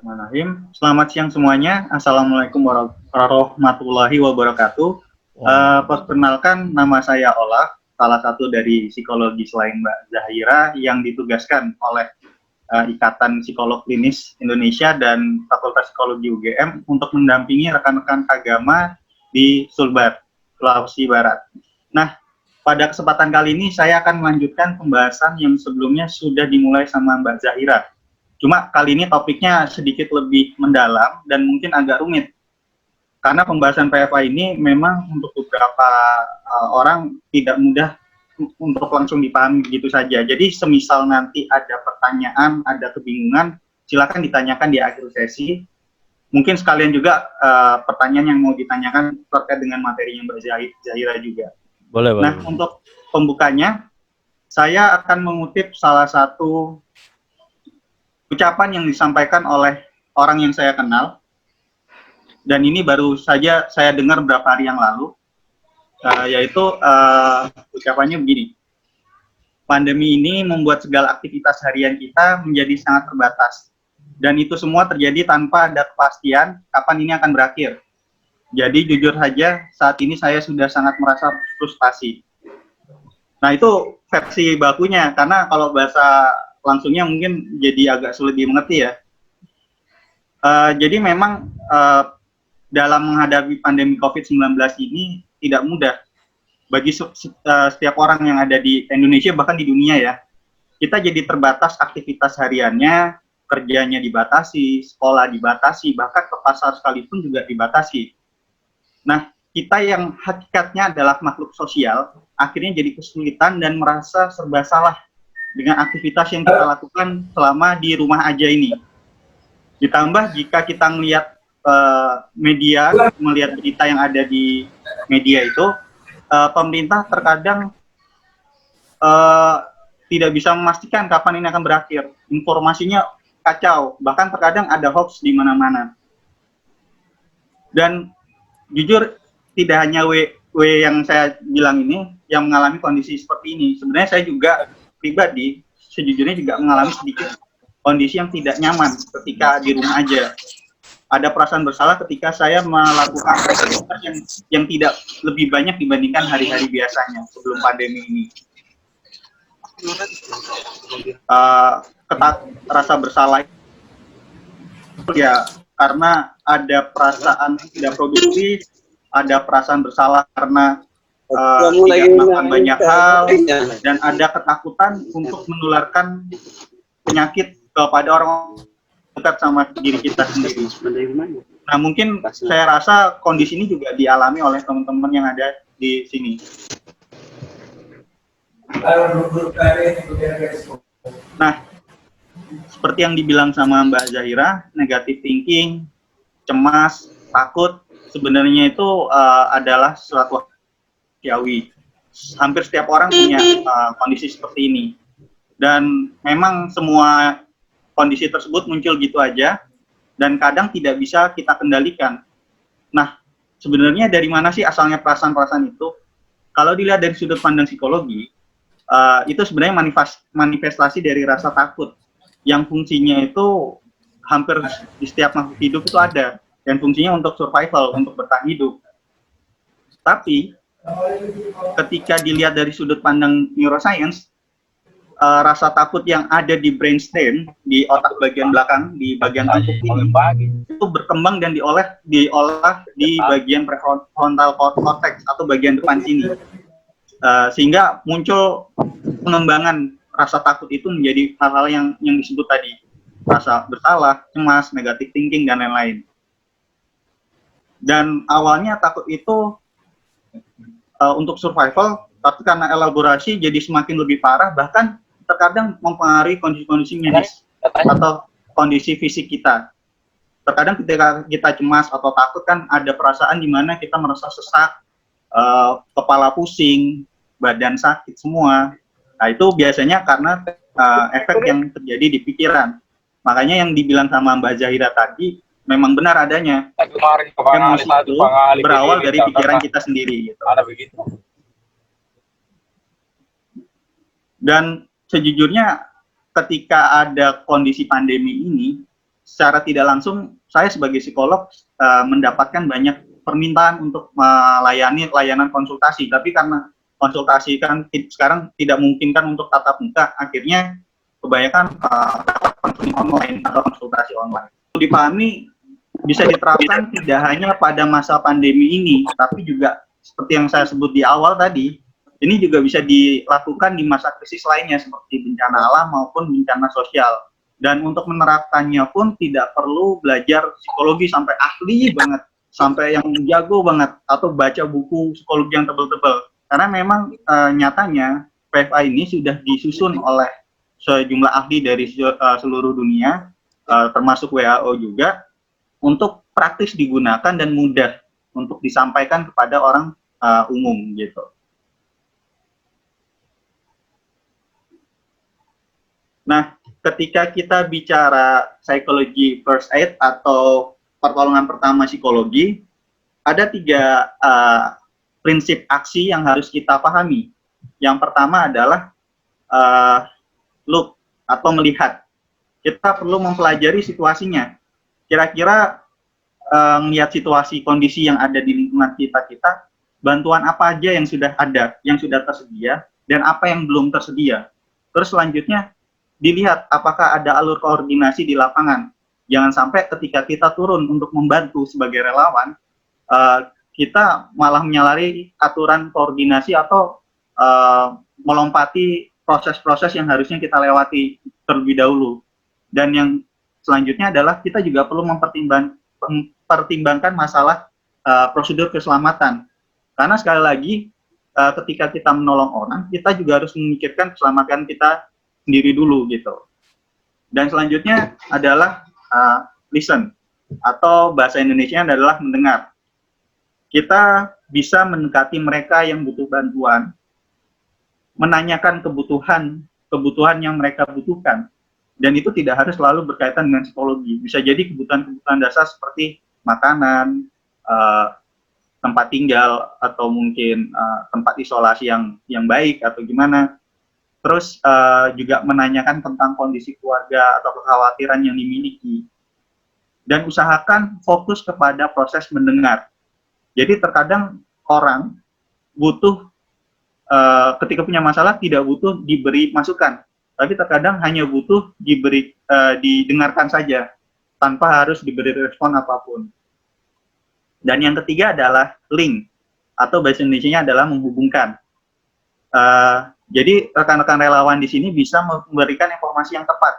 Bismillahirrahmanirrahim. Selamat siang semuanya. Assalamualaikum warahmatullahi wabarakatuh. Perkenalkan, nama saya Ola, salah satu dari psikologi selain Mbak Zahira yang ditugaskan oleh Ikatan Psikolog Klinis Indonesia dan Fakultas Psikologi UGM untuk mendampingi rekan-rekan agama di Sulbar, Sulawesi Barat. Nah, pada kesempatan kali ini saya akan melanjutkan pembahasan yang sebelumnya sudah dimulai sama Mbak Zahira. Cuma kali ini topiknya sedikit lebih mendalam dan mungkin agak rumit. Karena pembahasan PFA ini memang untuk beberapa orang tidak mudah untuk langsung dipahami begitu saja. Jadi semisal nanti ada pertanyaan, ada kebingungan, silakan ditanyakan di akhir sesi. Mungkin sekalian juga pertanyaan yang mau ditanyakan terkait dengan materinya Mbak Zahira juga. Boleh. Nah, untuk pembukanya, saya akan mengutip salah satu ucapan yang disampaikan oleh orang yang saya kenal, dan ini baru saja saya dengar beberapa hari yang lalu, yaitu ucapannya begini: pandemi ini membuat segala aktivitas harian kita menjadi sangat terbatas, dan itu semua terjadi tanpa ada kepastian kapan ini akan berakhir. Jadi jujur saja, saat ini saya sudah sangat merasa frustasi. Nah, itu versi bakunya, karena kalau bahasa langsungnya mungkin jadi agak sulit dimengerti ya. Jadi memang dalam menghadapi pandemi COVID-19 ini tidak mudah bagi setiap orang yang ada di Indonesia, bahkan di dunia ya. Kita jadi terbatas aktivitas hariannya, kerjanya dibatasi, sekolah dibatasi, bahkan ke pasar sekalipun juga dibatasi. Nah, kita yang hakikatnya adalah makhluk sosial, akhirnya jadi kesulitan dan merasa serba salah dengan aktivitas yang kita lakukan selama di rumah aja ini. Ditambah jika kita melihat media, melihat berita yang ada di media itu, pemerintah terkadang tidak bisa memastikan kapan ini akan berakhir. Informasinya kacau, bahkan terkadang ada hoax di mana-mana. Dan jujur, tidak hanya W yang saya bilang ini yang mengalami kondisi seperti ini. Sebenarnya saya juga pribadi sejujurnya juga mengalami sedikit kondisi yang tidak nyaman ketika di rumah aja. Ada perasaan bersalah ketika saya melakukan aktivitas yang tidak lebih banyak dibandingkan hari-hari biasanya sebelum pandemi ini. Rasa bersalah ya karena ada perasaan tidak produktif, ada perasaan bersalah karena tidak melakukan banyak hal, dan ada ketakutan untuk menularkan penyakit kepada orang dekat sama diri kita sendiri. Nah, mungkin saya rasa kondisi ini juga dialami oleh teman-teman yang ada di sini. Nah, seperti yang dibilang sama Mbak Zahira, negative thinking, cemas, takut, sebenarnya itu adalah suatu manusiawi. Hampir setiap orang punya kondisi seperti ini. Dan memang semua kondisi tersebut muncul gitu aja, dan kadang tidak bisa kita kendalikan. Nah, sebenarnya dari mana sih asalnya perasaan-perasaan itu? Kalau dilihat dari sudut pandang psikologi, itu sebenarnya manifestasi dari rasa takut, yang fungsinya itu hampir di setiap makhluk hidup itu ada, dan fungsinya untuk survival, untuk bertahan hidup. Tapi, ketika dilihat dari sudut pandang neuroscience, rasa takut yang ada di brainstem, di otak bagian belakang, di bagian tengkuk ini, itu berkembang dan diolah di bagian prefrontal cortex atau bagian depan sini, sehingga muncul pengembangan rasa takut itu menjadi hal-hal yang disebut tadi, rasa bersalah, cemas, negative thinking, dan lain-lain. Dan awalnya takut itu untuk survival, tapi karena elaborasi jadi semakin lebih parah, bahkan terkadang mempengaruhi kondisi-kondisi medis atau kondisi fisik kita. Terkadang ketika kita cemas atau takut kan ada perasaan di mana kita merasa sesak, kepala pusing, badan sakit semua. Nah, itu biasanya karena efek yang terjadi di pikiran. Makanya yang dibilang sama Mbak Zahira tadi memang benar adanya. Emosi itu berawal dari pikiran kita sendiri. Gitu. Dan sejujurnya ketika ada kondisi pandemi ini, secara tidak langsung saya sebagai psikolog mendapatkan banyak permintaan untuk melayani layanan konsultasi, tapi karena konsultasi kan sekarang tidak mungkin kan untuk tatap muka, akhirnya kebanyakan konseling online atau konsultasi online. Dipahami bisa diterapkan tidak hanya pada masa pandemi ini, tapi juga seperti yang saya sebut di awal tadi, ini juga bisa dilakukan di masa krisis lainnya seperti bencana alam maupun bencana sosial. Dan untuk menerapkannya pun tidak perlu belajar psikologi sampai ahli banget, sampai yang jago banget, atau baca buku psikologi yang tebal-tebal. Karena memang nyatanya PFA ini sudah disusun oleh sejumlah ahli dari seluruh dunia, termasuk WHO juga, untuk praktis digunakan dan mudah untuk disampaikan kepada orang umum gitu. Nah, ketika kita bicara psikologi first aid atau pertolongan pertama psikologi, ada 3 prinsip aksi yang harus kita pahami. Yang pertama adalah look atau melihat. Kita perlu mempelajari situasinya. Kira-kira melihat situasi kondisi yang ada di lingkungan kita, bantuan apa aja yang sudah ada, yang sudah tersedia, dan apa yang belum tersedia. Terus selanjutnya, dilihat apakah ada alur koordinasi di lapangan. Jangan sampai ketika kita turun untuk membantu sebagai relawan, kita malah menyalahi aturan koordinasi atau melompati proses-proses yang harusnya kita lewati terlebih dahulu. Dan yang selanjutnya adalah kita juga perlu mempertimbangkan masalah prosedur keselamatan. Karena sekali lagi, ketika kita menolong orang, kita juga harus memikirkan keselamatan kita sendiri dulu gitu. Dan selanjutnya adalah listen, atau bahasa Indonesia adalah mendengar. Kita bisa mendekati mereka yang butuh bantuan, menanyakan kebutuhan yang mereka butuhkan, dan itu tidak harus selalu berkaitan dengan psikologi. Bisa jadi kebutuhan-kebutuhan dasar seperti makanan, tempat tinggal, atau mungkin tempat isolasi yang baik atau gimana. Terus juga menanyakan tentang kondisi keluarga atau kekhawatiran yang dimiliki. Dan usahakan fokus kepada proses mendengar. Jadi terkadang orang butuh, ketika punya masalah tidak butuh diberi masukan, tapi terkadang hanya butuh didengarkan saja, tanpa harus diberi respon apapun. Dan yang ketiga adalah link, atau bahasa Indonesia adalah menghubungkan. Jadi rekan-rekan relawan di sini bisa memberikan informasi yang tepat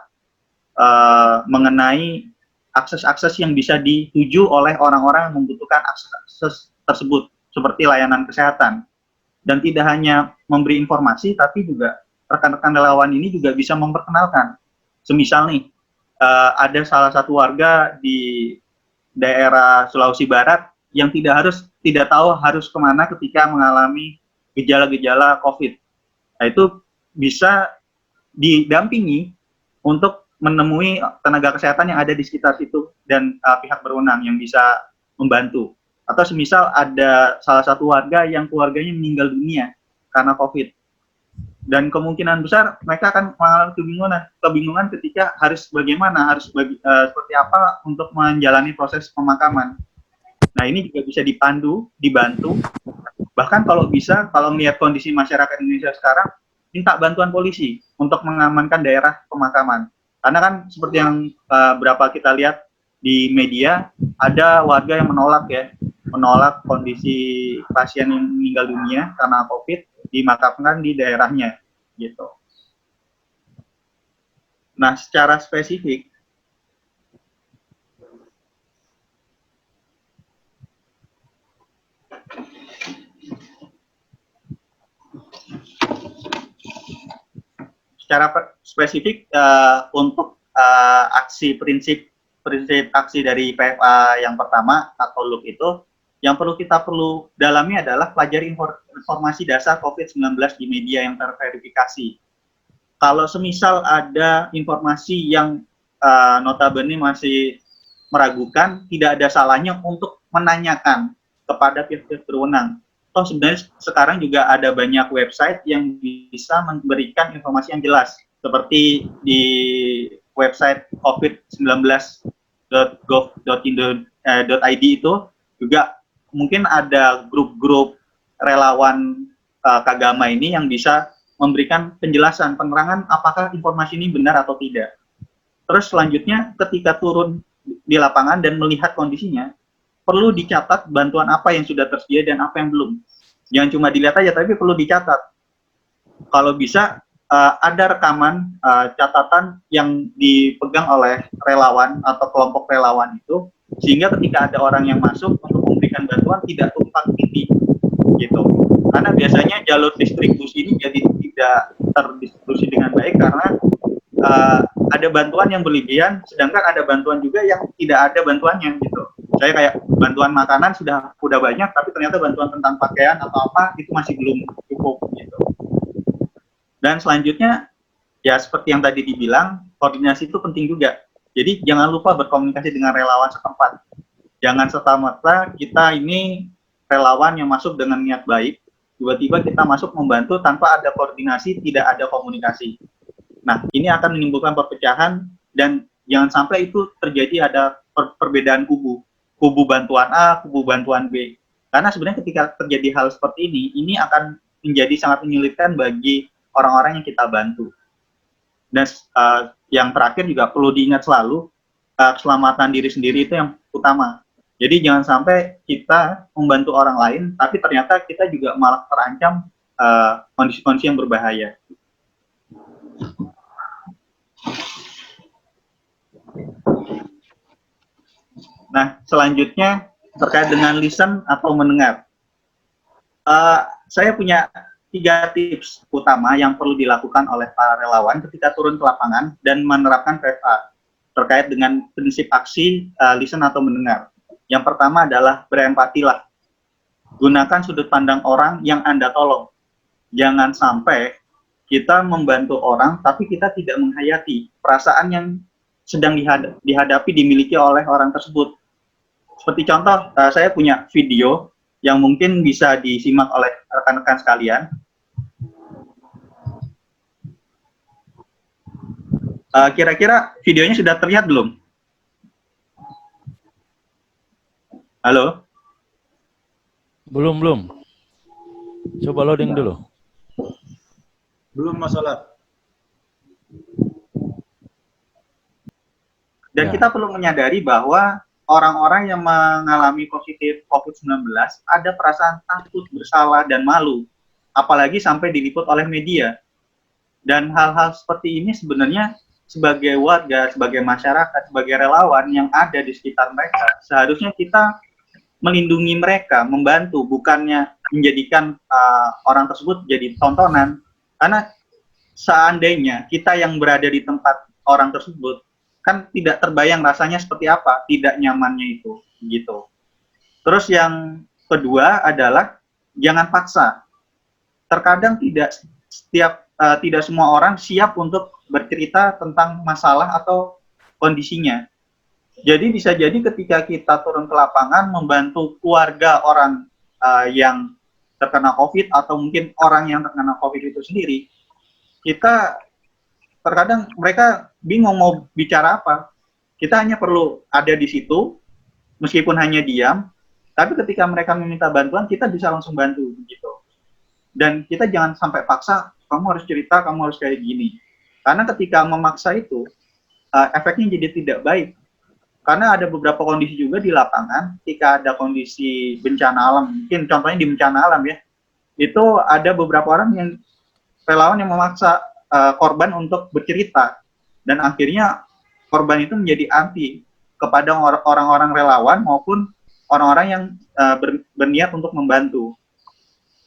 mengenai akses-akses yang bisa dituju oleh orang-orang yang membutuhkan akses tersebut, seperti layanan kesehatan. Dan tidak hanya memberi informasi, tapi juga rekan-rekan relawan ini juga bisa memperkenalkan. Semisal nih, ada salah satu warga di daerah Sulawesi Barat yang tidak tahu harus kemana ketika mengalami gejala-gejala COVID. Nah, itu bisa didampingi untuk menemui tenaga kesehatan yang ada di sekitar situ dan pihak berwenang yang bisa membantu. Atau semisal ada salah satu warga yang keluarganya meninggal dunia karena COVID. Dan kemungkinan besar mereka akan mengalami kebingungan ketika harus seperti apa untuk menjalani proses pemakaman. Nah, ini juga bisa dibantu. Bahkan kalau bisa, kalau melihat kondisi masyarakat Indonesia sekarang, minta bantuan polisi untuk mengamankan daerah pemakaman. Karena kan seperti yang berapa kita lihat di media, ada warga yang menolak kondisi pasien yang meninggal dunia karena COVID dimakamkan di daerahnya, gitu. Nah, secara spesifik, untuk prinsip aksi dari PFA yang pertama atau LUK itu, yang perlu dalami adalah pelajari informasi dasar COVID-19 di media yang terverifikasi. Kalau semisal ada informasi yang notabene masih meragukan, tidak ada salahnya untuk menanyakan kepada pihak berwenang. Toh sebenarnya sekarang juga ada banyak website yang bisa memberikan informasi yang jelas, seperti di website COVID-19 .gov.indo.id itu juga mungkin ada grup-grup relawan Kagama ini yang bisa memberikan penjelasan, penerangan apakah informasi ini benar atau tidak. Terus selanjutnya ketika turun di lapangan dan melihat kondisinya, perlu dicatat bantuan apa yang sudah tersedia dan apa yang belum. Jangan cuma dilihat aja, tapi perlu dicatat. Kalau bisa ada rekaman catatan yang dipegang oleh relawan atau kelompok relawan itu, sehingga ketika ada orang yang masuk untuk memberikan bantuan tidak tumpang tindih gitu. Karena biasanya jalur distribusi ini jadi tidak terdistribusi dengan baik karena ada bantuan yang berlebihan, sedangkan ada bantuan juga yang tidak ada bantuannya gitu. Saya kayak bantuan makanan sudah banyak, tapi ternyata bantuan tentang pakaian atau apa itu masih belum cukup gitu. Dan selanjutnya ya seperti yang tadi dibilang, koordinasi itu penting juga. Jadi jangan lupa berkomunikasi dengan relawan setempat. Jangan serta-merta kita ini relawan yang masuk dengan niat baik, tiba-tiba kita masuk membantu tanpa ada koordinasi, tidak ada komunikasi. Nah, ini akan menimbulkan perpecahan dan jangan sampai itu terjadi ada perbedaan kubu bantuan A, kubu bantuan B. Karena sebenarnya ketika terjadi hal seperti ini akan menjadi sangat menyulitkan bagi orang-orang yang kita bantu. Dan yang terakhir juga perlu diingat selalu, keselamatan diri sendiri itu yang utama. Jadi jangan sampai kita membantu orang lain, tapi ternyata kita juga malah terancam kondisi-kondisi yang berbahaya. Nah, selanjutnya terkait dengan listen atau mendengar. Saya punya 3 tips utama yang perlu dilakukan oleh para relawan ketika turun ke lapangan dan menerapkan PFA terkait dengan prinsip aksi listen atau mendengar. Yang pertama adalah berempatilah. Gunakan sudut pandang orang yang Anda tolong. Jangan sampai kita membantu orang tapi kita tidak menghayati perasaan yang sedang dihadapi dimiliki oleh orang tersebut. Seperti contoh, saya punya video yang mungkin bisa disimak oleh rekan-rekan sekalian. Kira-kira videonya sudah terlihat belum? Halo? Belum. Coba loading dulu. Belum masalah. Dan kita perlu menyadari bahwa orang-orang yang mengalami positif COVID-19 ada perasaan takut, bersalah, dan malu. Apalagi sampai diliput oleh media. Dan hal-hal seperti ini sebenarnya sebagai warga, sebagai masyarakat, sebagai relawan yang ada di sekitar mereka, seharusnya kita melindungi mereka, membantu, bukannya menjadikan orang tersebut jadi tontonan. Karena seandainya kita yang berada di tempat orang tersebut, kan tidak terbayang rasanya seperti apa, tidak nyamannya itu, gitu. Terus yang kedua adalah jangan paksa. Terkadang tidak semua orang siap untuk bercerita tentang masalah atau kondisinya. Jadi bisa jadi ketika kita turun ke lapangan membantu keluarga orang yang terkena COVID atau mungkin orang yang terkena COVID itu sendiri, kita terkadang mereka bingung mau bicara apa. Kita hanya perlu ada di situ, meskipun hanya diam, tapi ketika mereka meminta bantuan, kita bisa langsung bantu, begitu. Dan kita jangan sampai paksa, kamu harus cerita, kamu harus kayak gini. Karena ketika memaksa itu, efeknya jadi tidak baik. Karena ada beberapa kondisi juga di lapangan, ketika ada kondisi bencana alam, mungkin contohnya di bencana alam ya, itu ada beberapa orang yang relawan yang memaksa korban untuk bercerita, dan akhirnya korban itu menjadi anti kepada orang-orang relawan maupun orang-orang yang berniat untuk membantu.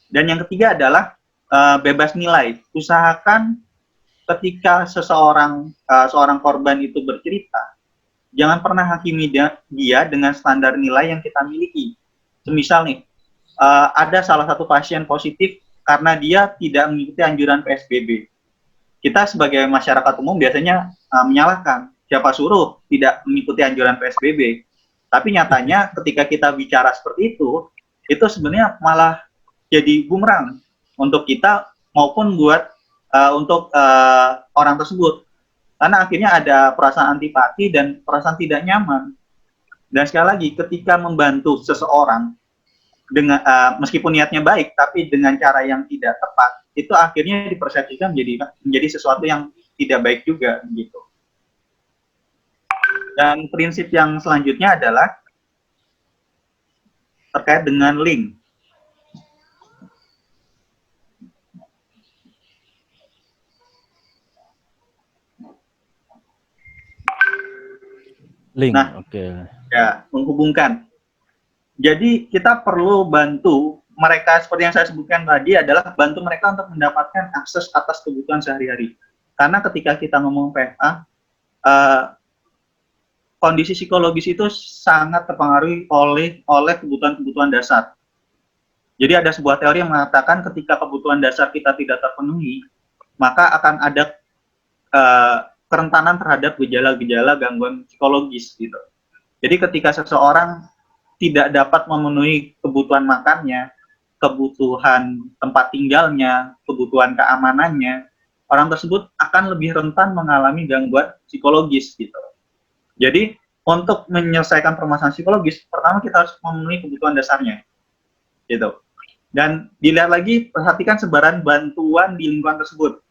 Dan yang ketiga adalah bebas nilai. Usahakan ketika seorang korban itu bercerita, jangan pernah hakimi dia dengan standar nilai yang kita miliki. Semisal nih, ada salah satu pasien positif karena dia tidak mengikuti anjuran PSBB. Kita sebagai masyarakat umum biasanya menyalahkan, siapa suruh tidak mengikuti anjuran PSBB. Tapi nyatanya ketika kita bicara seperti itu sebenarnya malah jadi bumerang untuk kita maupun buat untuk orang tersebut. Karena akhirnya ada perasaan antipati dan perasaan tidak nyaman. Dan sekali lagi, ketika membantu seseorang dengan meskipun niatnya baik, tapi dengan cara yang tidak tepat, itu akhirnya dipersepsikan menjadi sesuatu yang tidak baik juga, gitu. Dan prinsip yang selanjutnya adalah terkait dengan link. Link, Nah, oke. ya, menghubungkan. Jadi kita perlu bantu mereka, seperti yang saya sebutkan tadi, adalah bantu mereka untuk mendapatkan akses atas kebutuhan sehari-hari. Karena ketika kita ngomong PFA, kondisi psikologis itu sangat terpengaruhi oleh kebutuhan-kebutuhan dasar. Jadi ada sebuah teori yang mengatakan ketika kebutuhan dasar kita tidak terpenuhi, maka akan ada kerentanan terhadap gejala-gejala gangguan psikologis gitu. Jadi ketika seseorang tidak dapat memenuhi kebutuhan makannya, kebutuhan tempat tinggalnya, kebutuhan keamanannya, orang tersebut akan lebih rentan mengalami gangguan psikologis gitu. Jadi untuk menyelesaikan permasalahan psikologis, pertama kita harus memenuhi kebutuhan dasarnya, gitu. Dan dilihat lagi, perhatikan sebaran bantuan di lingkungan tersebut.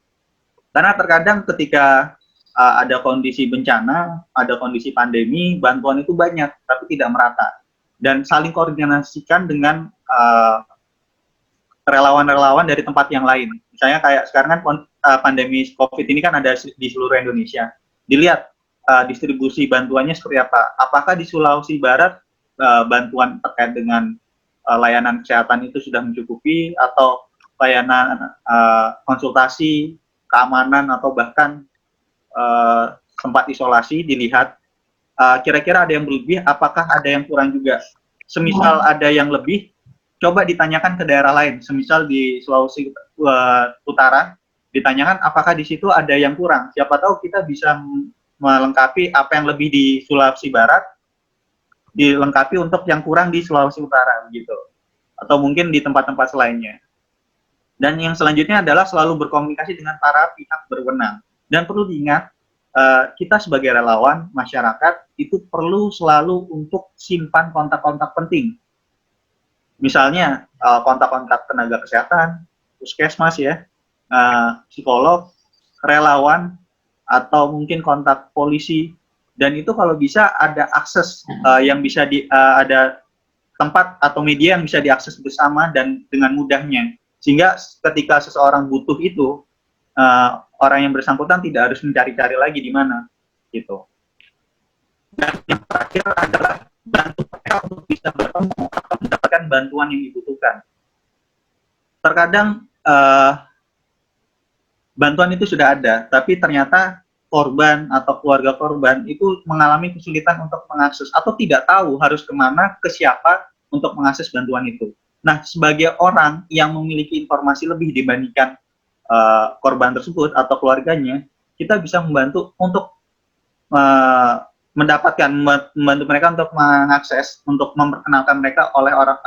Karena terkadang ketika ada kondisi bencana, ada kondisi pandemi, bantuan itu banyak, tapi tidak merata. Dan saling koordinasikan dengan relawan-relawan dari tempat yang lain. Misalnya kayak sekarang kan pandemi COVID ini kan ada di seluruh Indonesia. Dilihat distribusi bantuannya seperti apa. Apakah di Sulawesi Barat bantuan terkait dengan layanan kesehatan itu sudah mencukupi, atau layanan konsultasi, keamanan, atau bahkan tempat isolasi dilihat kira-kira ada yang berlebih, apakah ada yang kurang juga. Semisal ada yang lebih, coba ditanyakan ke daerah lain, semisal di Sulawesi Utara, ditanyakan apakah di situ ada yang kurang. Siapa tahu kita bisa melengkapi apa yang lebih di Sulawesi Barat, dilengkapi untuk yang kurang di Sulawesi Utara, gitu. Atau mungkin di tempat-tempat lainnya. Dan yang selanjutnya adalah selalu berkomunikasi dengan para pihak berwenang. Dan perlu diingat, kita sebagai relawan masyarakat itu perlu selalu untuk simpan kontak-kontak penting. Misalnya kontak-kontak tenaga kesehatan, puskesmas ya, psikolog, relawan, atau mungkin kontak polisi. Dan itu kalau bisa ada akses yang bisa ada tempat atau media yang bisa diakses bersama dan dengan mudahnya. Sehingga ketika seseorang butuh itu, orang yang bersangkutan tidak harus mencari-cari lagi di mana, gitu. Dan yang terakhir adalah bantu mereka untuk bisa bertemu atau mendapatkan bantuan yang dibutuhkan. Terkadang bantuan itu sudah ada, tapi ternyata korban atau keluarga korban itu mengalami kesulitan untuk mengakses atau tidak tahu harus kemana, ke siapa untuk mengakses bantuan itu. Nah, sebagai orang yang memiliki informasi lebih dibandingkan korban tersebut atau keluarganya, kita bisa membantu untuk membantu mereka untuk mengakses, untuk memperkenalkan mereka oleh orang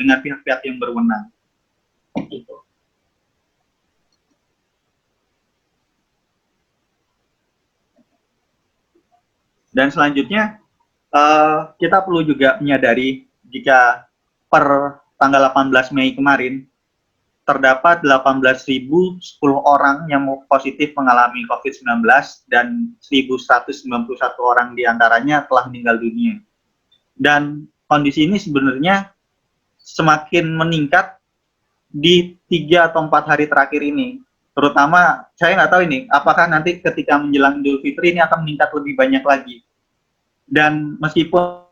dengan pihak-pihak yang berwenang. Gitu. Dan selanjutnya kita perlu juga menyadari jika per tanggal 18 Mei kemarin terdapat 18.010 orang yang positif mengalami COVID-19 dan 1.191 orang diantaranya telah meninggal dunia. Dan kondisi ini sebenarnya semakin meningkat di 3 atau 4 hari terakhir ini. Terutama saya nggak tahu ini, apakah nanti ketika menjelang Idul Fitri ini akan meningkat lebih banyak lagi. Dan meskipun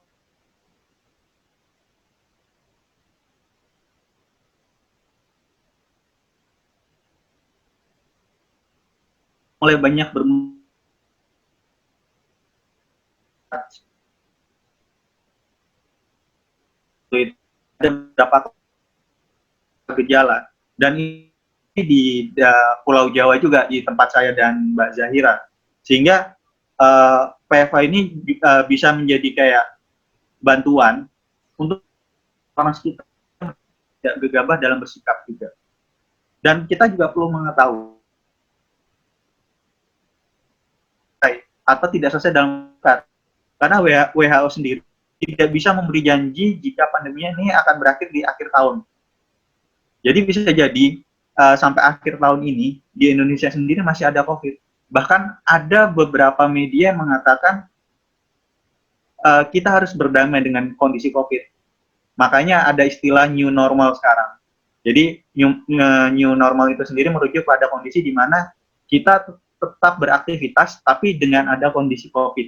mulai banyak ada beberapa gejala, dan ini di Pulau Jawa juga, di tempat saya dan Mbak Zahira, sehingga PFA ini bisa menjadi kayak bantuan untuk orang sekitar tidak gegabah dalam bersikap juga. Dan kita juga perlu mengetahui atau tidak selesai dalam dekat. Karena WHO sendiri tidak bisa memberi janji jika pandeminya ini akan berakhir di akhir tahun. Jadi bisa jadi sampai akhir tahun ini di Indonesia sendiri masih ada COVID. Bahkan ada beberapa media yang mengatakan kita harus berdamai dengan kondisi COVID. Makanya ada istilah new normal sekarang. Jadi new normal itu sendiri merujuk pada kondisi di mana kita tetap beraktivitas tapi dengan ada kondisi COVID.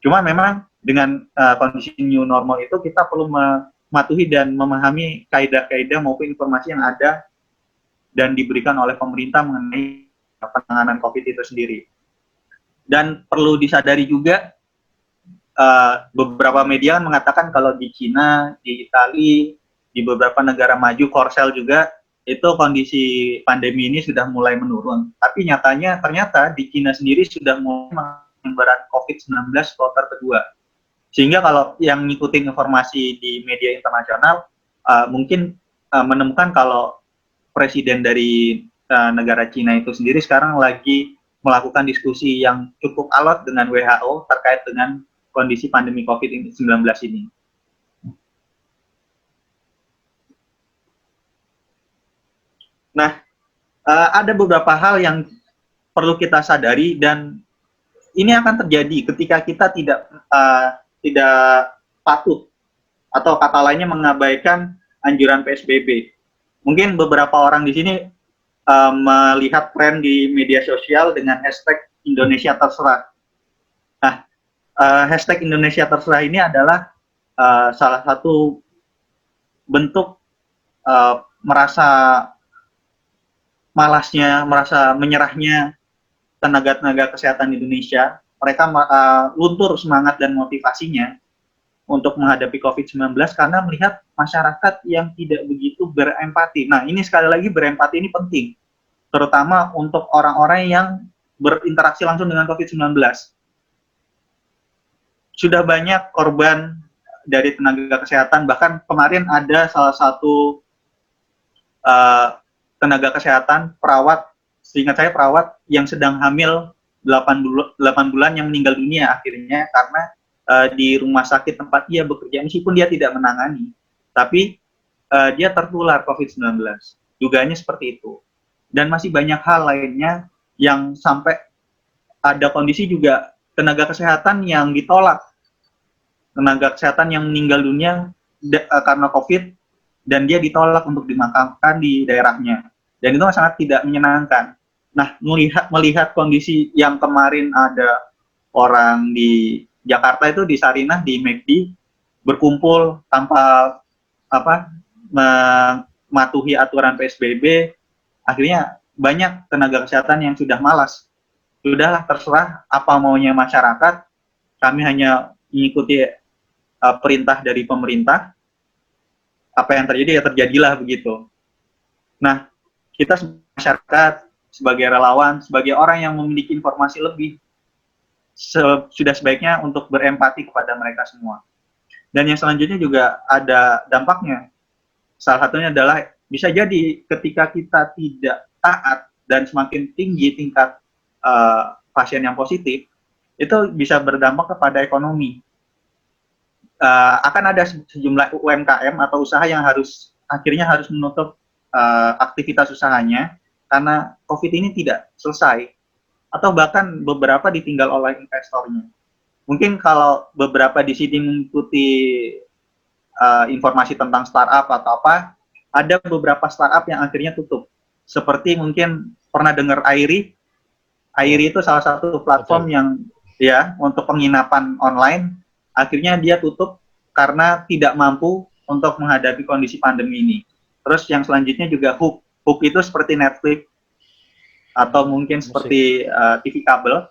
Cuma memang dengan kondisi new normal itu kita perlu mematuhi dan memahami kaidah-kaidah maupun informasi yang ada dan diberikan oleh pemerintah mengenai penanganan COVID itu sendiri. Dan perlu disadari juga beberapa media mengatakan kalau di Cina, di Italia, di beberapa negara maju, Korsel juga, itu kondisi pandemi ini sudah mulai menurun. Tapi nyatanya ternyata di Cina sendiri sudah mulai penyebaran COVID-19 kloter kedua. Sehingga kalau yang ngikutin informasi di media internasional, mungkin menemukan kalau presiden dari negara Cina itu sendiri sekarang lagi melakukan diskusi yang cukup alot dengan WHO terkait dengan kondisi pandemi COVID-19 ini. Nah, ada beberapa hal yang perlu kita sadari dan ini akan terjadi ketika kita tidak patuh atau kata lainnya mengabaikan anjuran PSBB. Mungkin beberapa orang di sini melihat tren di media sosial dengan hashtag Indonesia Terserah. Nah, hashtag Indonesia Terserah ini adalah salah satu bentuk merasa malasnya, merasa menyerahnya tenaga-tenaga kesehatan Indonesia. Mereka luntur semangat dan motivasinya untuk menghadapi COVID-19 karena melihat masyarakat yang tidak begitu berempati. Nah, ini sekali lagi berempati ini penting, terutama untuk orang-orang yang berinteraksi langsung dengan COVID-19. Sudah banyak korban dari tenaga kesehatan, bahkan kemarin ada salah satu tenaga kesehatan, perawat, seingat saya perawat yang sedang hamil 8 bulan yang meninggal dunia akhirnya karena di rumah sakit tempat dia bekerja, meskipun dia tidak menangani, tapi dia tertular COVID-19. Dugaannya seperti itu. Dan masih banyak hal lainnya yang sampai ada kondisi juga tenaga kesehatan yang ditolak. Tenaga kesehatan yang meninggal dunia karena COVID dan dia ditolak untuk dimakamkan di daerahnya. Dan itu sangat tidak menyenangkan. Nah, melihat kondisi yang kemarin ada orang di Jakarta itu di Sarinah, di McD, berkumpul tanpa mematuhi aturan PSBB, akhirnya banyak tenaga kesehatan yang sudah malas. Sudahlah, terserah apa maunya masyarakat, kami hanya mengikuti perintah dari pemerintah, apa yang terjadi ya terjadilah begitu. Nah, kita sebagai masyarakat, sebagai relawan, sebagai orang yang memiliki informasi lebih, sudah sebaiknya untuk berempati kepada mereka semua. Dan yang selanjutnya juga ada dampaknya. Salah satunya adalah bisa jadi ketika kita tidak taat dan semakin tinggi tingkat pasien yang positif, itu bisa berdampak kepada ekonomi. Akan ada sejumlah UMKM atau usaha yang akhirnya harus menutup aktivitas usahanya karena COVID ini tidak selesai, atau bahkan beberapa ditinggal oleh investornya. Mungkin kalau beberapa di sini mengikuti informasi tentang startup atau apa, ada beberapa startup yang akhirnya tutup. Seperti mungkin pernah dengar Airi. Airi itu salah satu platform yang ya untuk penginapan online, akhirnya dia tutup karena tidak mampu untuk menghadapi kondisi pandemi ini. Terus yang selanjutnya juga Hook. Hook itu seperti Netflix atau mungkin seperti TV kabel,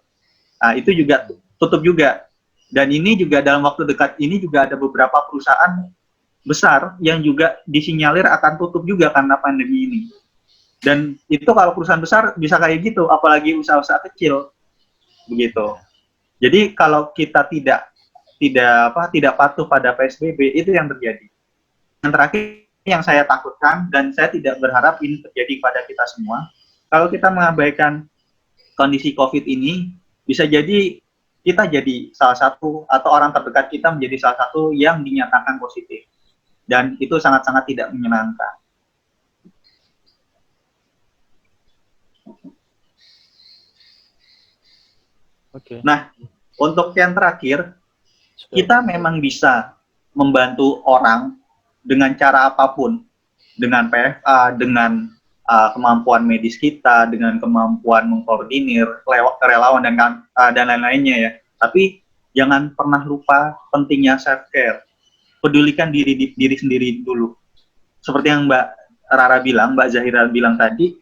itu juga tutup juga. Dan ini juga dalam waktu dekat ini juga ada beberapa perusahaan besar yang juga disinyalir akan tutup juga karena pandemi ini. Dan itu kalau perusahaan besar bisa kayak gitu, apalagi usaha-usaha kecil, begitu. Jadi kalau kita tidak patuh pada PSBB, itu yang terjadi. Yang terakhir yang saya takutkan dan saya tidak berharap ini terjadi pada kita semua, kalau kita mengabaikan kondisi COVID ini bisa jadi kita jadi salah satu atau orang terdekat kita menjadi salah satu yang dinyatakan positif. Dan itu sangat-sangat tidak menyenangkan. Oke. Nah, untuk yang terakhir, kita memang bisa membantu orang dengan cara apapun, dengan PFA, dengan kemampuan medis kita, dengan kemampuan mengkoordinir, relawan dan lain-lainnya ya. Tapi jangan pernah lupa pentingnya self care. Pedulikan diri sendiri dulu. Seperti yang Mbak Rara bilang, Mbak Zahira bilang tadi,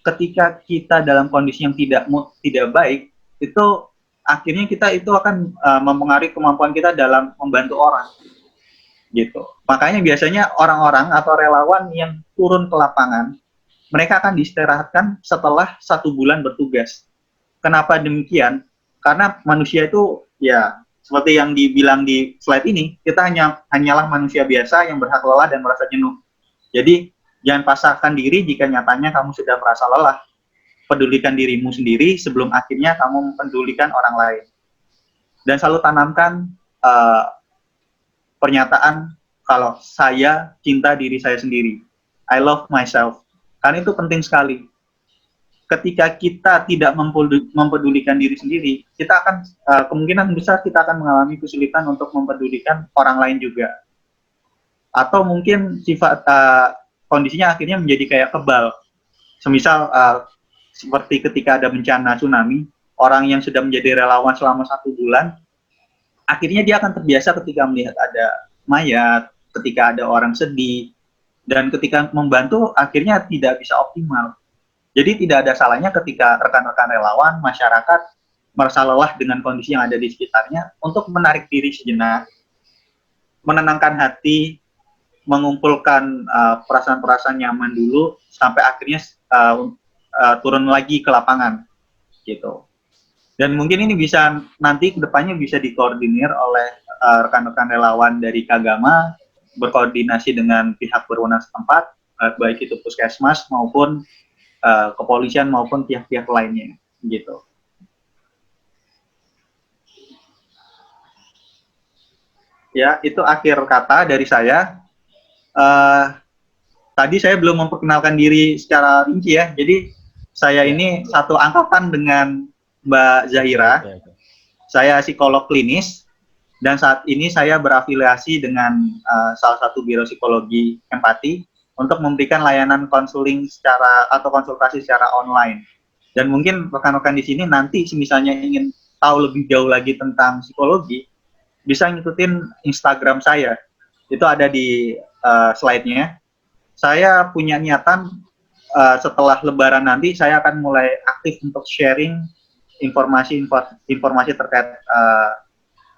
ketika kita dalam kondisi yang tidak baik, itu akhirnya kita itu akan mempengaruhi kemampuan kita dalam membantu orang. Gitu. Makanya biasanya orang-orang atau relawan yang turun ke lapangan, mereka akan diistirahatkan setelah 1 bulan bertugas. Kenapa demikian? Karena manusia itu ya seperti yang dibilang di slide ini, kita hanyalah manusia biasa yang berhak lelah dan merasa jenuh. Jadi jangan pasrahkan diri jika nyatanya kamu sudah merasa lelah. Pedulikan dirimu sendiri sebelum akhirnya kamu mempedulikan orang lain. Dan selalu tanamkan pernyataan kalau saya cinta diri saya sendiri. I love myself. Karena itu penting sekali. Ketika kita tidak mempedulikan diri sendiri, kita akan kemungkinan besar kita akan mengalami kesulitan untuk mempedulikan orang lain juga. Atau mungkin sifat kondisinya akhirnya menjadi kayak kebal. Semisal seperti ketika ada bencana tsunami, orang yang sudah menjadi relawan selama 1 bulan, akhirnya dia akan terbiasa ketika melihat ada mayat, ketika ada orang sedih, dan ketika membantu akhirnya tidak bisa optimal. Jadi tidak ada salahnya ketika rekan-rekan relawan, masyarakat merasa lelah dengan kondisi yang ada di sekitarnya untuk menarik diri sejenak, menenangkan hati, mengumpulkan perasaan-perasaan nyaman dulu sampai akhirnya turun lagi ke lapangan gitu. Dan mungkin ini bisa nanti kedepannya bisa dikoordinir oleh rekan-rekan relawan dari Kagama berkoordinasi dengan pihak berwenang setempat, baik itu puskesmas maupun kepolisian maupun pihak-pihak lainnya gitu. Ya, itu akhir kata dari saya. Tadi saya belum memperkenalkan diri secara rinci ya. Jadi saya ini satu angkatan dengan Mbak Zahira. Saya psikolog klinis dan saat ini saya berafiliasi dengan salah satu biro psikologi empati untuk memberikan layanan konseling atau konsultasi secara online. Dan mungkin rekan-rekan di sini nanti misalnya ingin tahu lebih jauh lagi tentang psikologi, bisa ngikutin Instagram saya. Itu ada di slide-nya. Saya punya niatan setelah Lebaran nanti saya akan mulai aktif untuk sharing informasi terkait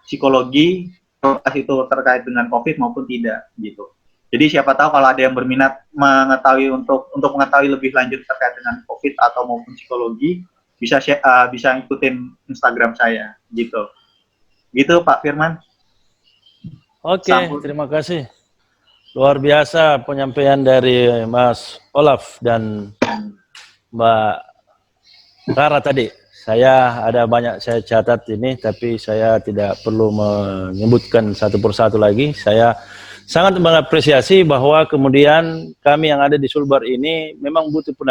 psikologi, apakah itu terkait dengan COVID maupun tidak gitu. Jadi siapa tahu kalau ada yang berminat mengetahui untuk mengetahui lebih lanjut terkait dengan COVID atau maupun psikologi, bisa ikutin Instagram saya gitu. Gitu Pak Firman. Oke, terima kasih. Luar biasa penyampaian dari Mas Olaf dan Mbak Rara tadi. Saya ada banyak saya catat ini, tapi saya tidak perlu menyebutkan satu persatu lagi. Saya sangat mengapresiasi bahwa kemudian kami yang ada di Sulbar ini memang butuh